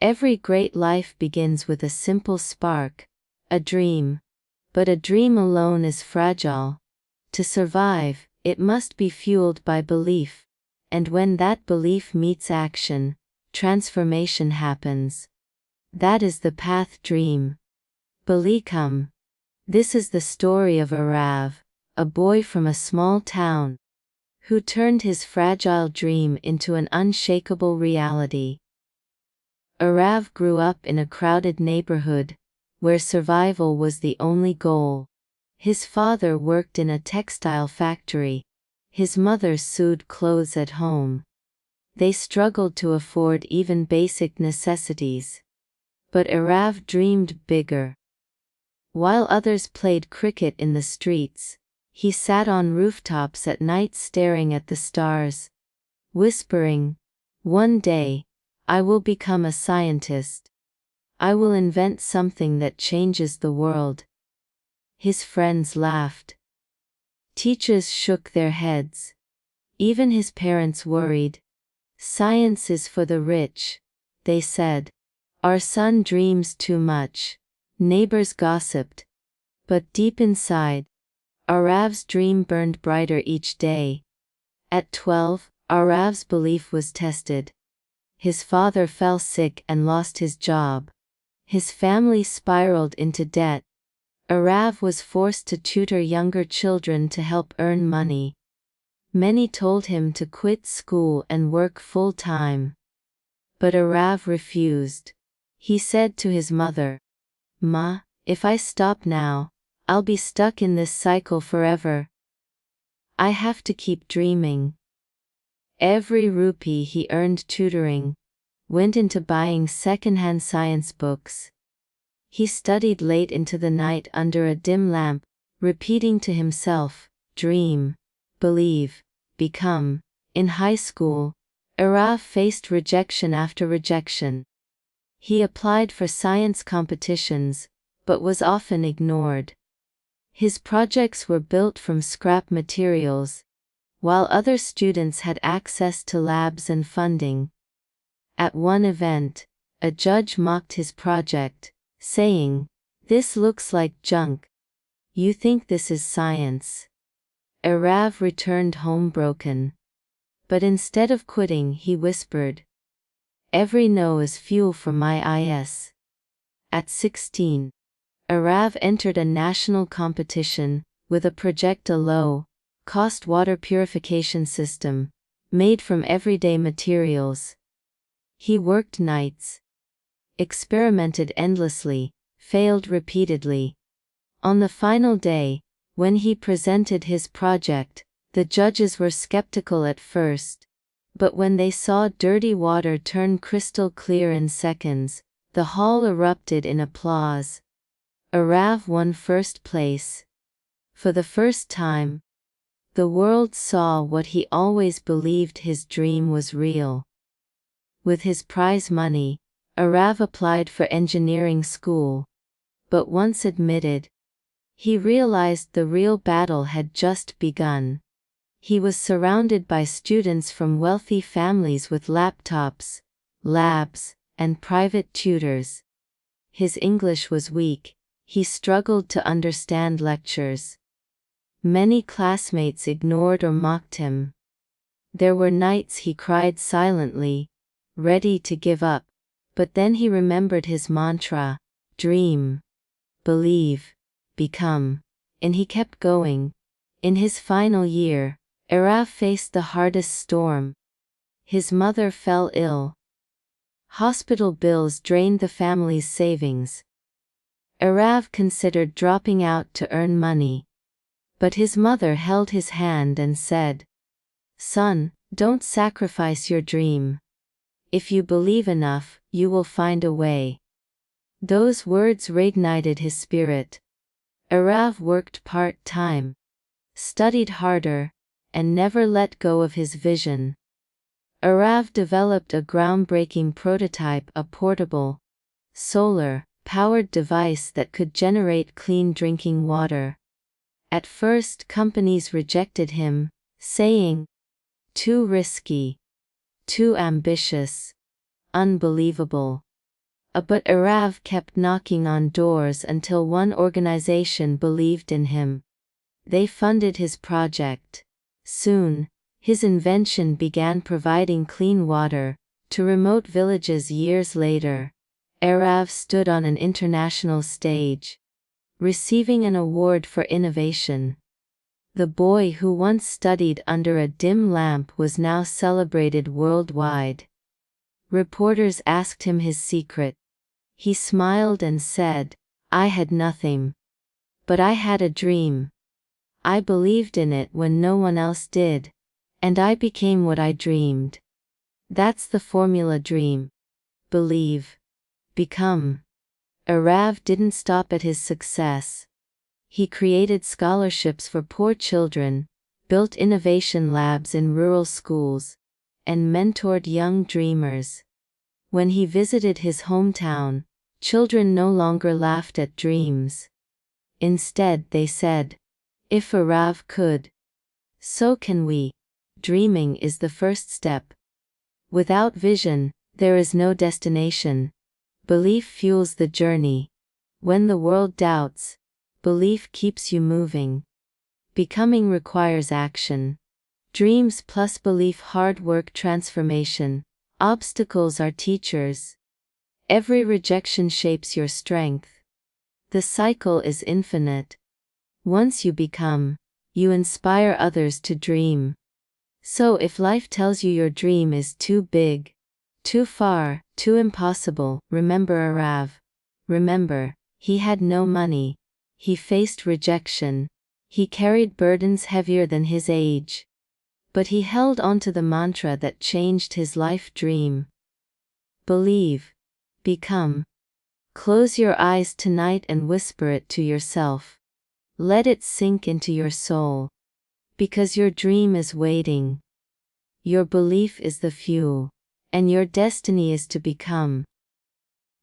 Every great life begins with a simple spark, a dream. But a dream alone is fragile. To survive, it must be fueled by belief. And when that belief meets action, transformation happens. That is the path DreamBelieveBecome. This is the story of Arav, a boy from a small town, who turned his fragile dream into an unshakable reality. Arav grew up in a crowded neighborhood, where survival was the only goal. His father worked in a textile factory. His mother sewed clothes at home. They struggled to afford even basic necessities. But Arav dreamed bigger. While others played cricket in the streets, he sat on rooftops at night staring at the stars, whispering, "One day, I will become a scientist. I will invent something that changes the world." His friends laughed. Teachers shook their heads. Even his parents worried. "Science is for the rich," they said. "Our son dreams too much." Neighbors gossiped. But deep inside, Arav's dream burned brighter each day. At 12, Arav's belief was tested. His father fell sick and lost his job. His family spiraled into debt. Arav was forced to tutor younger children to help earn money. Many told him to quit school and work full-time. But Arav refused. He said to his mother, "Ma, if I stop now, I'll be stuck in this cycle forever. I have to keep dreaming." Every rupee he earned tutoring went into buying second-hand science books. He studied late into the night under a dim lamp, repeating to himself, "Dream, believe, become." In high school, Arav faced rejection after rejection. He applied for science competitions, but was often ignored. His projects were built from scrap materials, while other students had access to labs and funding. At one event, a judge mocked his project, saying, "This looks like junk. You think this is science?" Arav returned home broken. But instead of quitting, he whispered, "Every no is fuel for my is." At 16, Arav entered a national competition with a project, a low-cost water purification system, made from everyday materials. He worked nights, experimented endlessly, failed repeatedly. On the final day, when he presented his project, the judges were skeptical at first. But when they saw dirty water turn crystal clear in seconds, the hall erupted in applause. Arav won first place. For the first time, the world saw what he always believed: his dream was real. With his prize money, Arav applied for engineering school. But once admitted, he realized the real battle had just begun. He was surrounded by students from wealthy families with laptops, labs, and private tutors. His English was weak. He struggled to understand lectures. Many classmates ignored or mocked him. There were nights he cried silently, ready to give up. But then he remembered his mantra, "Dream, believe, become," and he kept going. In his final year, Arav faced the hardest storm. His mother fell ill. Hospital bills drained the family's savings. Arav considered dropping out to earn money. But his mother held his hand and said, "Son, don't sacrifice your dream. If you believe enough, you will find a way." Those words reignited his spirit. Arav worked part-time, studied harder, and never let go of his vision. Arav developed a groundbreaking prototype, a portable, solar-powered device that could generate clean drinking water. At first, companies rejected him, saying, "Too risky, too ambitious, unbelievable." But Arav kept knocking on doors until one organization believed in him. They funded his project. Soon, his invention began providing clean water to remote villages. Years later, Arav stood on an international stage, receiving an award for innovation. The boy who once studied under a dim lamp was now celebrated worldwide. Reporters asked him his secret. He smiled and said, "I had nothing. But I had a dream. I believed in it when no one else did, and I became what I dreamed." That's the formula: dream, believe, become. Arav didn't stop at his success. He created scholarships for poor children, built innovation labs in rural schools, and mentored young dreamers. When he visited his hometown, children no longer laughed at dreams. Instead, they said, "If Arav could, so can we." Dreaming is the first step. Without vision, there is no destination. Belief fuels the journey. When the world doubts, belief keeps you moving. Becoming requires action. Dreams plus belief, hard work, transformation. Obstacles are teachers. Every rejection shapes your strength. The cycle is infinite. Once you become, you inspire others to dream. So if life tells you your dream is too big, too far, too impossible, remember Arav. Remember, he had no money. He faced rejection. He carried burdens heavier than his age. But he held on to the mantra that changed his life: dream, believe, become. Close your eyes tonight and whisper it to yourself. Let it sink into your soul. Because your dream is waiting. Your belief is the fuel, and your destiny is to become.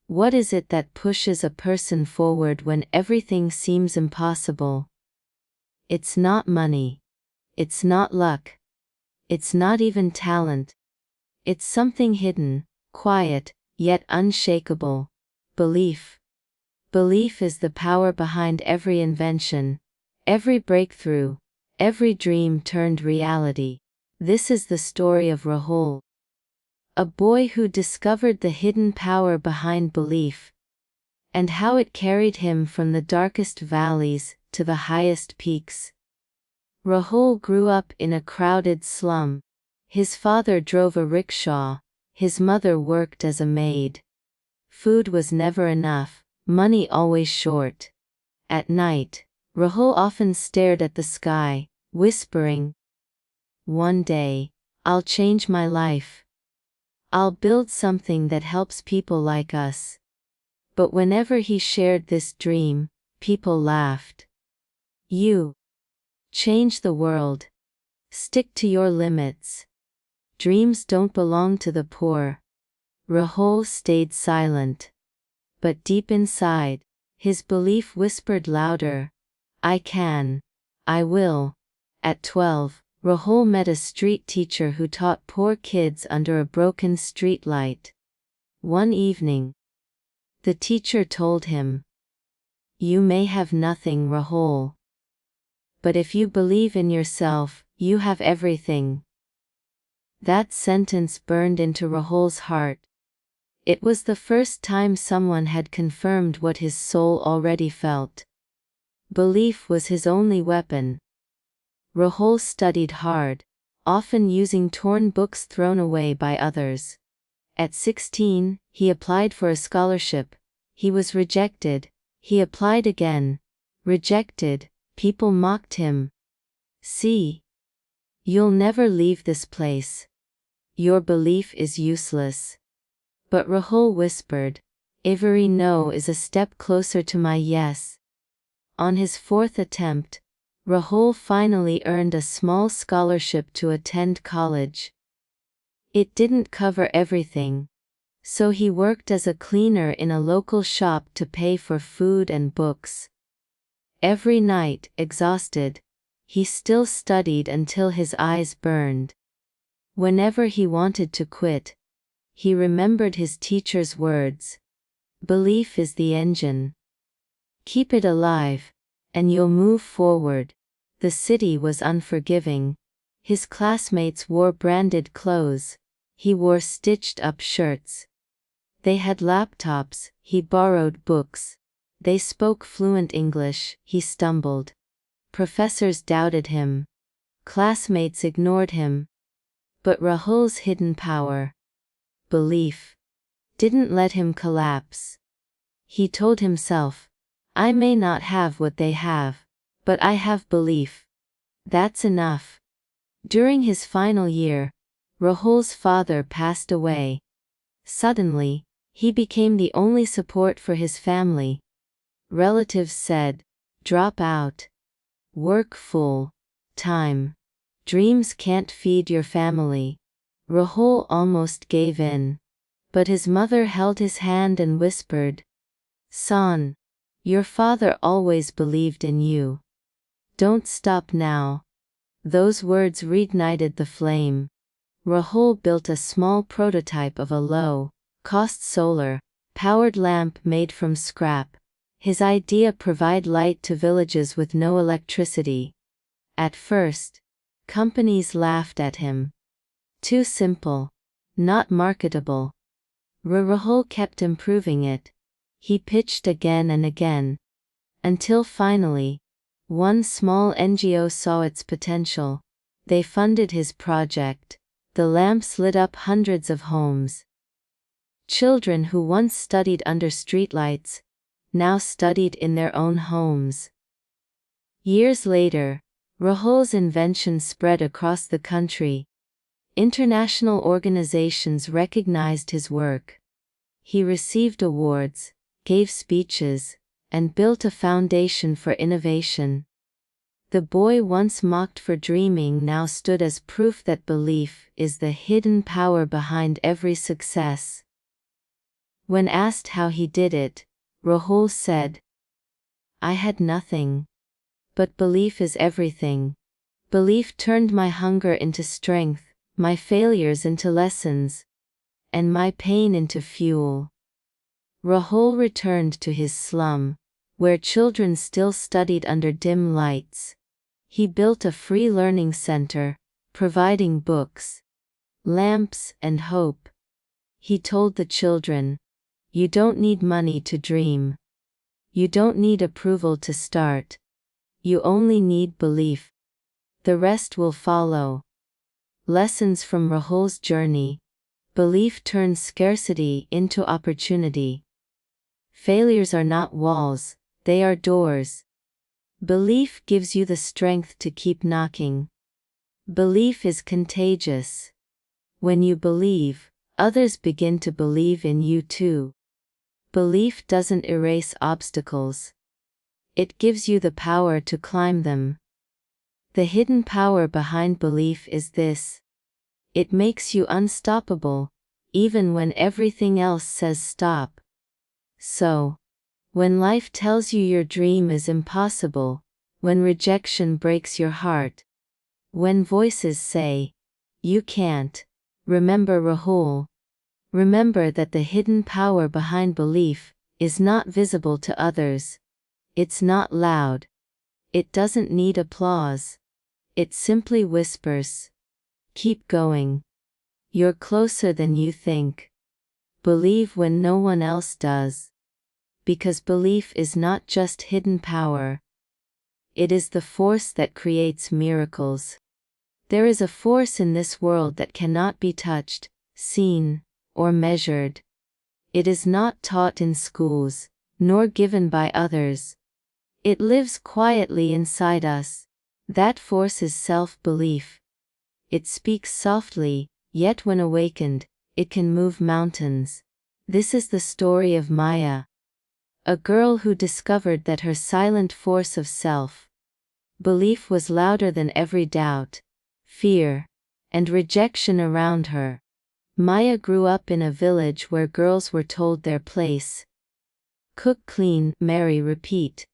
What is it that pushes a person forward when everything seems impossible? It's not money. It's not luck. It's not even talent. It's something hidden, quiet, yet unshakable: belief. Belief is the power behind every invention, every breakthrough, every dream turned reality. This is the story of Rahul, a boy who discovered the hidden power behind belief, and how it carried him from the darkest valleys to the highest peaks. Rahul grew up in a crowded slum. His father drove a rickshaw, his mother worked as a maid. Food was never enough, money always short. At night, Rahul often stared at the sky, whispering, "One day, I'll change my life. I'll build something that helps people like us." But whenever he shared this dream, people laughed. "You change the world. Stick to your limits. Dreams don't belong to the poor." Rahul stayed silent. But deep inside, his belief whispered louder, "I can. I will." At 12, Rahul met a street teacher who taught poor kids under a broken street light. One evening, the teacher told him, "You may have nothing, Rahul. But if you believe in yourself, you have everything." That sentence burned into Rahul's heart. It was the first time someone had confirmed what his soul already felt. Belief was his only weapon. Rahul studied hard, often using torn books thrown away by others. At 16, he applied for a scholarship. He was rejected. He applied again. Rejected. People mocked him. "See, you'll never leave this place. Your belief is useless." But Rahul whispered, "Every no is a step closer to my yes." On his fourth attempt, Rahul finally earned a small scholarship to attend college. It didn't cover everything, so he worked as a cleaner in a local shop to pay for food and books. Every night, exhausted, he still studied until his eyes burned. Whenever he wanted to quit, he remembered his teacher's words, Belief is the engine. Keep it alive, and you'll move forward. The city was unforgiving. His classmates wore branded clothes. He wore stitched-up shirts. They had laptops. He borrowed books. They spoke fluent English. He stumbled. Professors doubted him. Classmates ignored him. But Rahul's hidden power, belief, didn't let him collapse. He told himself, I may not have what they have, but I have belief. That's enough. During his final year, Rahul's father passed away. Suddenly, he became the only support for his family. Relatives said, drop out. Work full time. Dreams can't feed your family. Rahul almost gave in. But his mother held his hand and whispered, Son, your father always believed in you. Don't stop now. Those words reignited the flame. Rahul built a small prototype of a low-cost solar-powered lamp made from scrap. His idea provided light to villages with no electricity. At first, companies laughed at him. Too simple. Not marketable. Rahul kept improving it. He pitched again and again. Until finally, one small NGO saw its potential. They funded his project. The lamps lit up hundreds of homes. Children who once studied under streetlights now studied in their own homes. Years later, Rahul's invention spread across the country. International organizations recognized his work. He received awards, gave speeches, and built a foundation for innovation. The boy once mocked for dreaming now stood as proof that belief is the hidden power behind every success. When asked how he did it, Rahul said, I had nothing. But belief is everything. Belief turned my hunger into strength, my failures into lessons, and my pain into fuel. Rahul returned to his slum, where children still studied under dim lights. He built a free learning center, providing books, lamps, and hope. He told the children, you don't need money to dream. You don't need approval to start. You only need belief. The rest will follow. Lessons from Rahul's journey. Belief turns scarcity into opportunity. Failures are not walls, they are doors. Belief gives you the strength to keep knocking. Belief is contagious. When you believe, others begin to believe in you too. Belief doesn't erase obstacles. It gives you the power to climb them. The hidden power behind belief is this. It makes you unstoppable, even when everything else says stop. So, when life tells you your dream is impossible, when rejection breaks your heart, when voices say, you can't, remember Rahul. Remember that the hidden power behind belief is not visible to others. It's not loud. It doesn't need applause. It simply whispers. Keep going. You're closer than you think. Believe when no one else does. Because belief is not just hidden power. It is the force that creates miracles. There is a force in this world that cannot be touched, seen, or measured. It is not taught in schools, nor given by others. It lives quietly inside us. That force is self-belief. It speaks softly, yet when awakened, it can move mountains. This is the story of Maya, a girl who discovered that her silent force of self-belief was louder than every doubt, fear, and rejection around her. Maya grew up in a village where girls were told their place. Cook, clean, marry, repeat.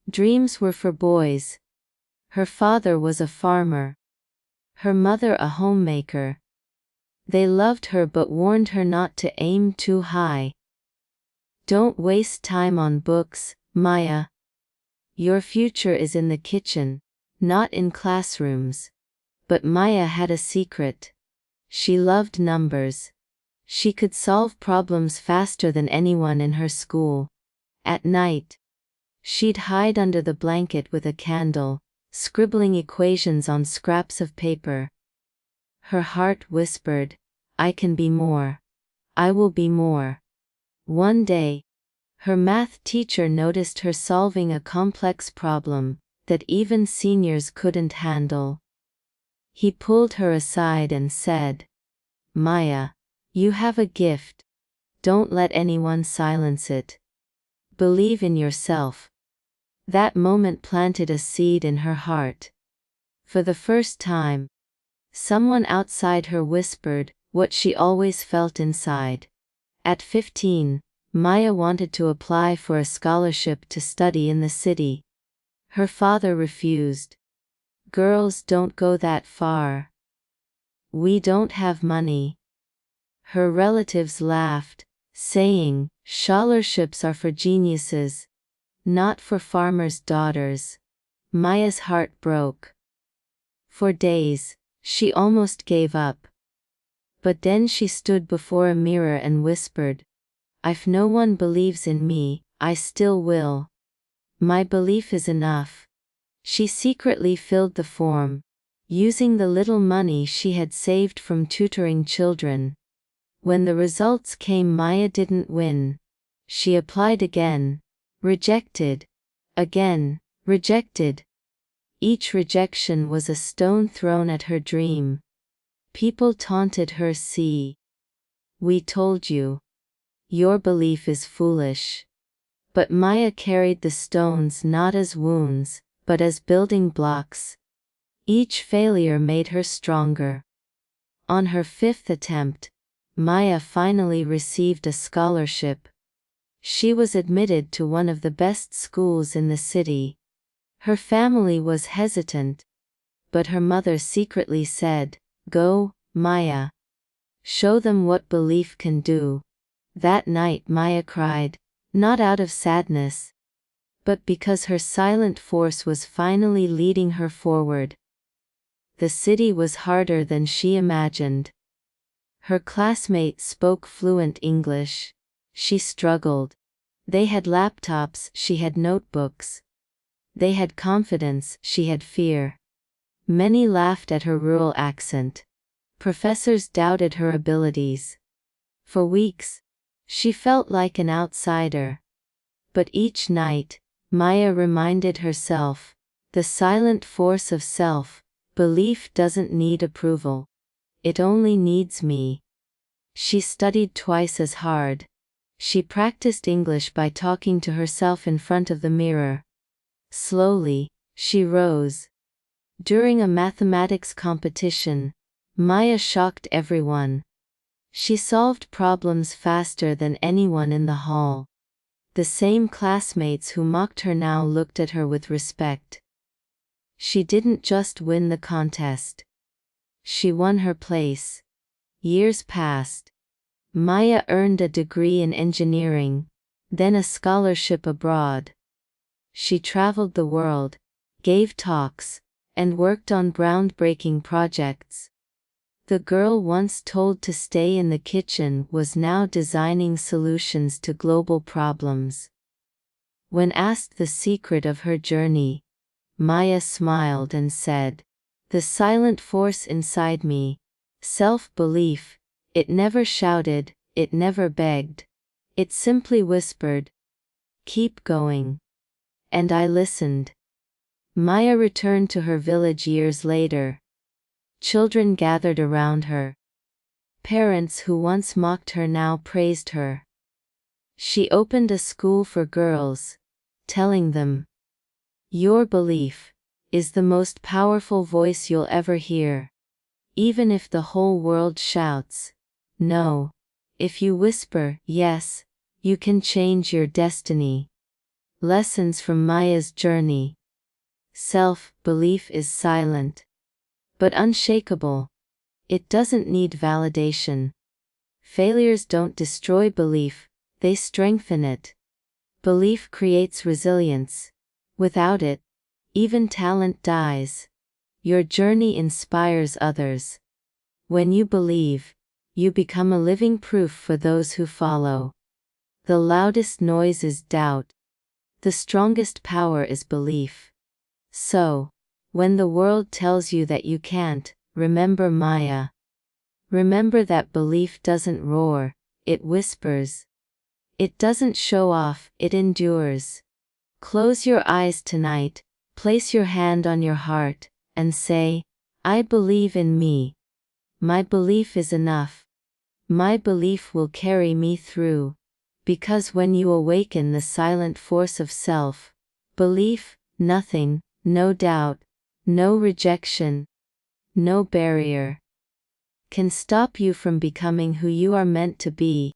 Dreams were for boys. Her father was a farmer. Her mother a homemaker. They loved her but warned her not to aim too high. Don't waste time on books, Maya. Your future is in the kitchen, not in classrooms. But Maya had a secret. She loved numbers. She could solve problems faster than anyone in her school. At night, she'd hide under the blanket with a candle, scribbling equations on scraps of paper. Her heart whispered, I can be more. I will be more. One day, her math teacher noticed her solving a complex problem that even seniors couldn't handle. He pulled her aside and said, Maya, you have a gift. Don't let anyone silence it. Believe in yourself. That moment planted a seed in her heart. For the first time, someone outside her whispered what she always felt inside. At 15, Maya wanted to apply for a scholarship to study in the city. Her father refused. Girls don't go that far. We don't have money. Her relatives laughed, saying, scholarships are for geniuses, not for farmers' daughters. Maya's heart broke. For days, she almost gave up. But then she stood before a mirror and whispered, if no one believes in me, I still will. My belief is enough. She secretly filled the form, using the little money she had saved from tutoring children. When the results came, Maya didn't win. She applied again. Rejected. Again. Rejected. Each rejection was a stone thrown at her dream. People taunted her, see. We told you. Your belief is foolish. But Maya carried the stones not as wounds, but as building blocks. Each failure made her stronger. On her 5th attempt, Maya finally received a scholarship. She was admitted to one of the best schools in the city. Her family was hesitant, but her mother secretly said, Go, Maya. Show them what belief can do. That night Maya cried, not out of sadness, but because her silent force was finally leading her forward. The city was harder than she imagined. Her classmates spoke fluent English. She struggled. They had laptops, she had notebooks. They had confidence, she had fear. Many laughed at her rural accent. Professors doubted her abilities. For weeks, she felt like an outsider. But each night, Maya reminded herself, the silent force of self-belief doesn't need approval. It only needs me. She studied twice as hard. She practiced English by talking to herself in front of the mirror. Slowly, she rose. During a mathematics competition, Maya shocked everyone. She solved problems faster than anyone in the hall. The same classmates who mocked her now looked at her with respect. She didn't just win the contest. She won her place. Years passed. Maya earned a degree in engineering, then a scholarship abroad. She traveled the world, gave talks, and worked on groundbreaking projects. The girl once told to stay in the kitchen was now designing solutions to global problems. When asked the secret of her journey, Maya smiled and said, the silent force inside me, self-belief, it never shouted, it never begged. It simply whispered, keep going. And I listened. Maya returned to her village years later. Children gathered around her. Parents who once mocked her now praised her. She opened a school for girls, telling them, your belief is the most powerful voice you'll ever hear. Even if the whole world shouts, no. If you whisper, yes, you can change your destiny. Lessons from Maya's journey. Self-belief is silent, but unshakable. It doesn't need validation. Failures don't destroy belief, they strengthen it. Belief creates resilience. Without it, even talent dies. Your journey inspires others. When you believe, you become a living proof for those who follow. The loudest noise is doubt. The strongest power is belief. So, when the world tells you that you can't, remember Maya. Remember that belief doesn't roar, it whispers. It doesn't show off, it endures. Close your eyes tonight, place your hand on your heart, and say, I believe in me. My belief is enough. My belief will carry me through. Because when you awaken the silent force of self, belief, nothing, no doubt, no rejection, no barrier can stop you from becoming who you are meant to be.